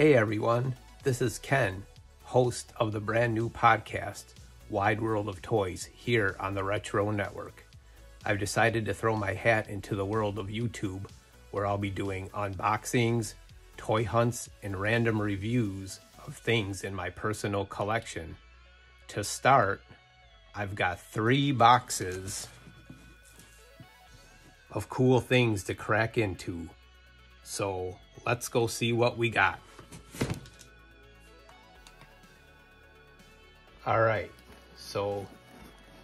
Hey everyone, this is Ken, host of the brand new podcast, Wide World of Toys, here on the Retro Network. I've decided to throw my hat into the world of YouTube, where I'll be doing unboxings, toy hunts, and random reviews of things in my personal collection. To start, I've got 3 boxes of cool things to crack into. So let's go see what we got. Alright, so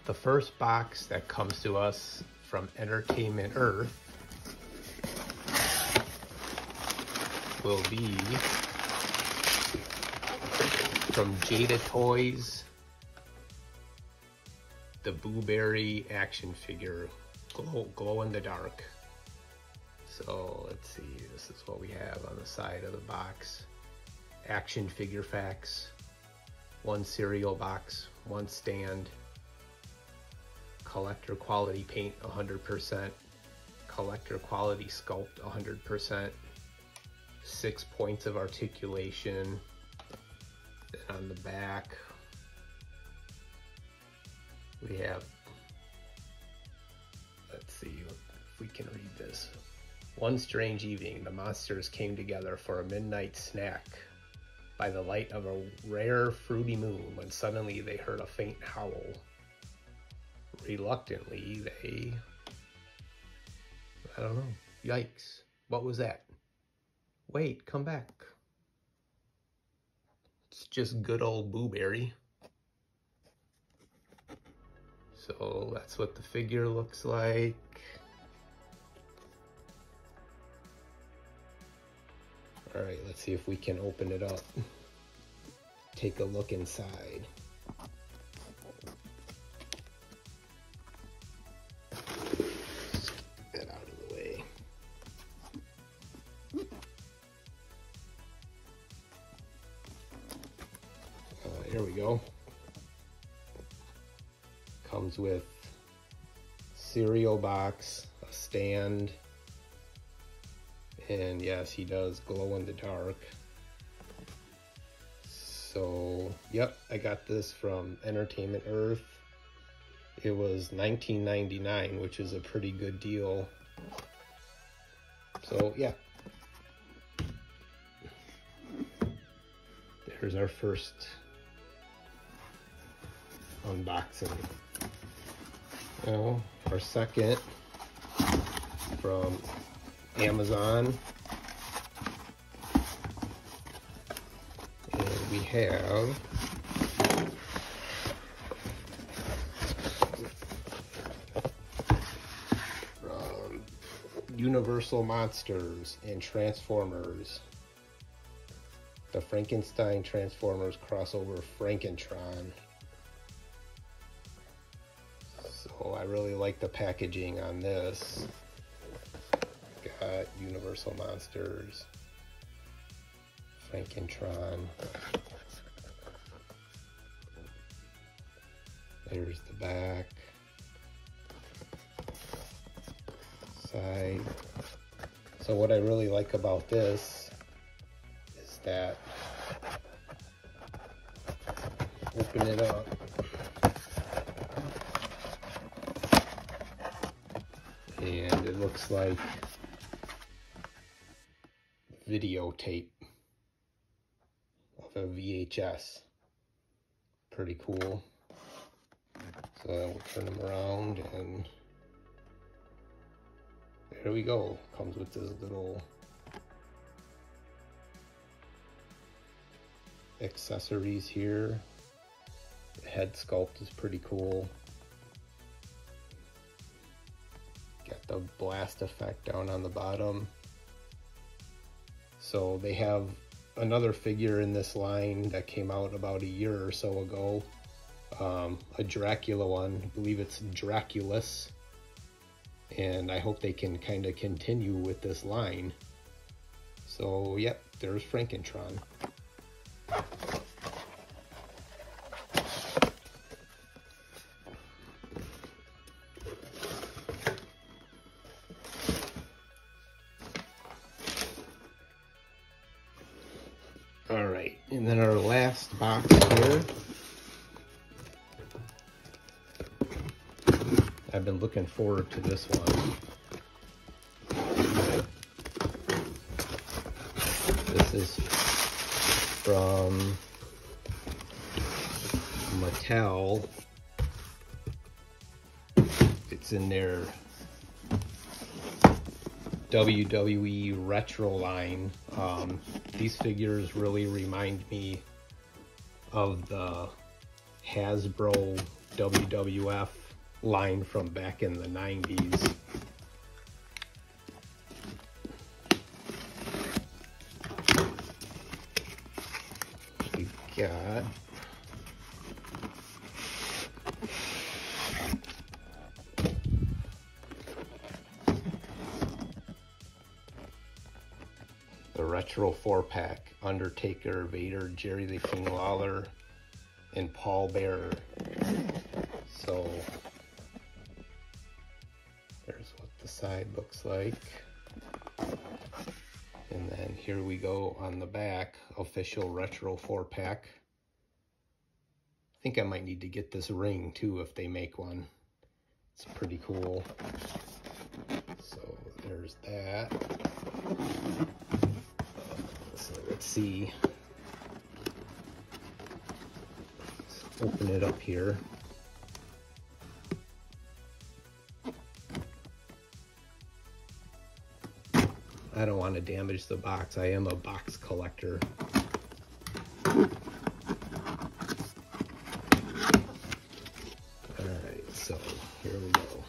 the first box that comes to us from Entertainment Earth will be from Jada Toys, the Blueberry action figure, glow in the dark. So let's see, this is what we have on the side of the box. Action figure facts, 1 cereal box, 1 stand, collector quality paint 100%, collector quality sculpt 100%, 6 points of articulation. Then on the back we have, let's see if we can read this. One strange evening, the monsters came together for a midnight snack by the light of a rare fruity moon when suddenly they heard a faint howl. Reluctantly, they... I don't know. Yikes. What was that? Wait, come back. It's just good old Blueberry. So that's what the figure looks like. All right, let's see if we can open it up. Take a look inside. Get out of the way. Here we go. Comes with cereal box, a stand, and yes, he does glow in the dark. So, yep, I got this from Entertainment Earth. It was $19.99, which is a pretty good deal. So, yeah. There's our first unboxing. Now, our second from Amazon. And we have Universal Monsters and Transformers. The Frankenstein Transformers crossover Frankentron. So I really like the packaging on this. Got Universal Monsters, Frankentron. There's the back. Side. So what I really like about this is that, open it up. And it looks like videotape of a VHS. Pretty cool. So we'll turn them around and there we go. Comes with this little accessories here. The head sculpt is pretty cool. Got the blast effect down on the bottom. So they have another figure in this line that came out about a year or so ago. A Dracula one, I believe it's Draculus. And I hope they can kind of continue with this line. So, yep, there's Frankentron. last box here. I've been looking forward to this one. This is from Matel. It's in their WWE Retro line. These figures really remind me of the Hasbro WWF line from back in the 90s. We've got the Retro 4-pack, Undertaker, Vader, Jerry the King Lawler, and Paul Bearer. So there's what the side looks like. And then here we go on the back, official Retro 4-pack. I think I might need to get this ring too if they make one. It's pretty cool. So there's that. So let's see. Let's open it up here. I don't want to damage the box. I am a box collector. Alright, so here we go.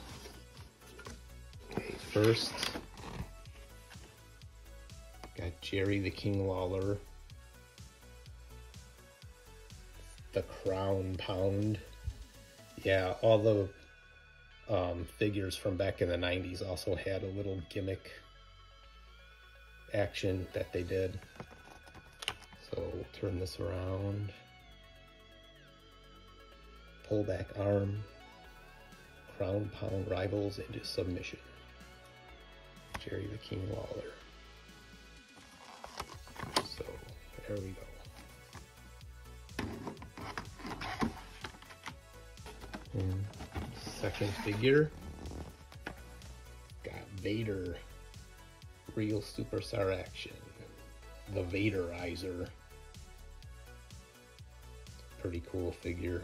Okay, first, got Jerry the King Lawler, the Crown Pound. Yeah, all the figures from back in the 90s also had a little gimmick action that they did. So we'll turn this around. Pull back arm. Crown Pound rivals into submission. Jerry the King Lawler. So there we go. And second figure, got Vader, real superstar action, the Vaderizer. Pretty cool figure.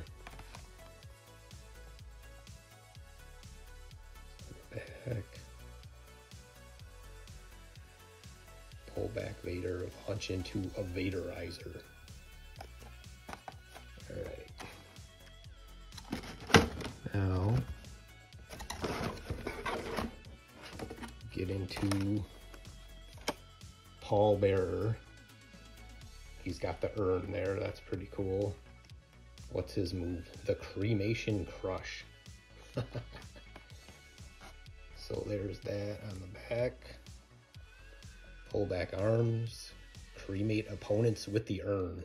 Back. Pull back Vader, launch into a Vaderizer. Alright. Now, get into Paul Bearer. He's got the urn there, that's pretty cool. What's his move? The Cremation Crush. So there's that on the back. Pull back arms. Cremate opponents with the urn.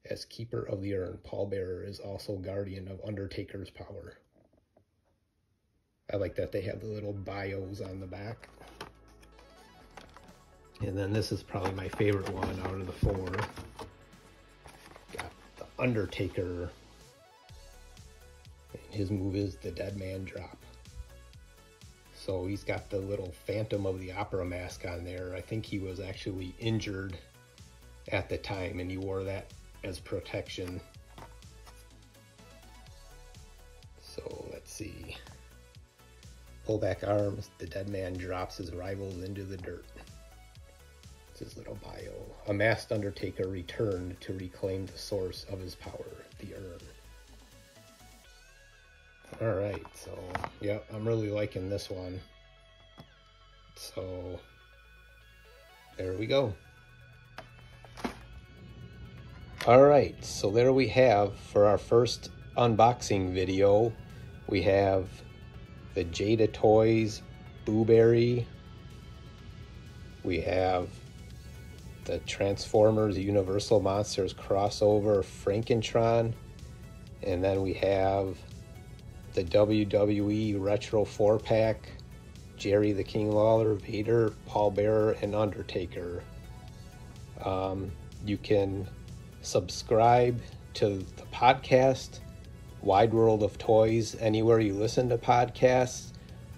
As keeper of the urn, Paul Bearer is also guardian of Undertaker's power. I like that they have the little bios on the back. And then this is probably my favorite one out of the four. Got the Undertaker. And his move is the Dead Man Drop. So he's got the little Phantom of the Opera mask on there. I think he was actually injured at the time and he wore that as protection. So let's see. Pull back arms, the Dead Man drops his rivals into the dirt. It's his little bio. A masked Undertaker returned to reclaim the source of his power, the urn. Alright, so yeah, I'm really liking this one. So there we go. Alright, so there we have, for our first unboxing video, we have the Jada Toys Booberry. We have the Transformers Universal Monsters crossover Frankenstein. And then we have the WWE Retro 4-pack, Jerry the King Lawler, Vader, Paul Bearer, and Undertaker. You can subscribe to the podcast, Wide World of Toys, anywhere you listen to podcasts.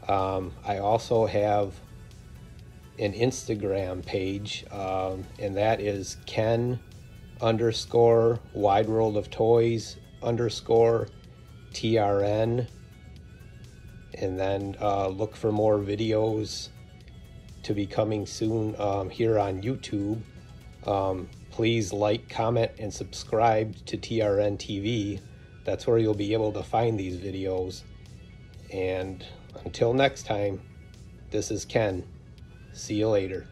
I also have an Instagram page, and that is Ken _ Wide World of Toys _ TRN. And then look for more videos to be coming soon here on YouTube. Please like, comment, and subscribe to TRN TV. That's where you'll be able to find these videos. And until next time, this is Ken. See you later.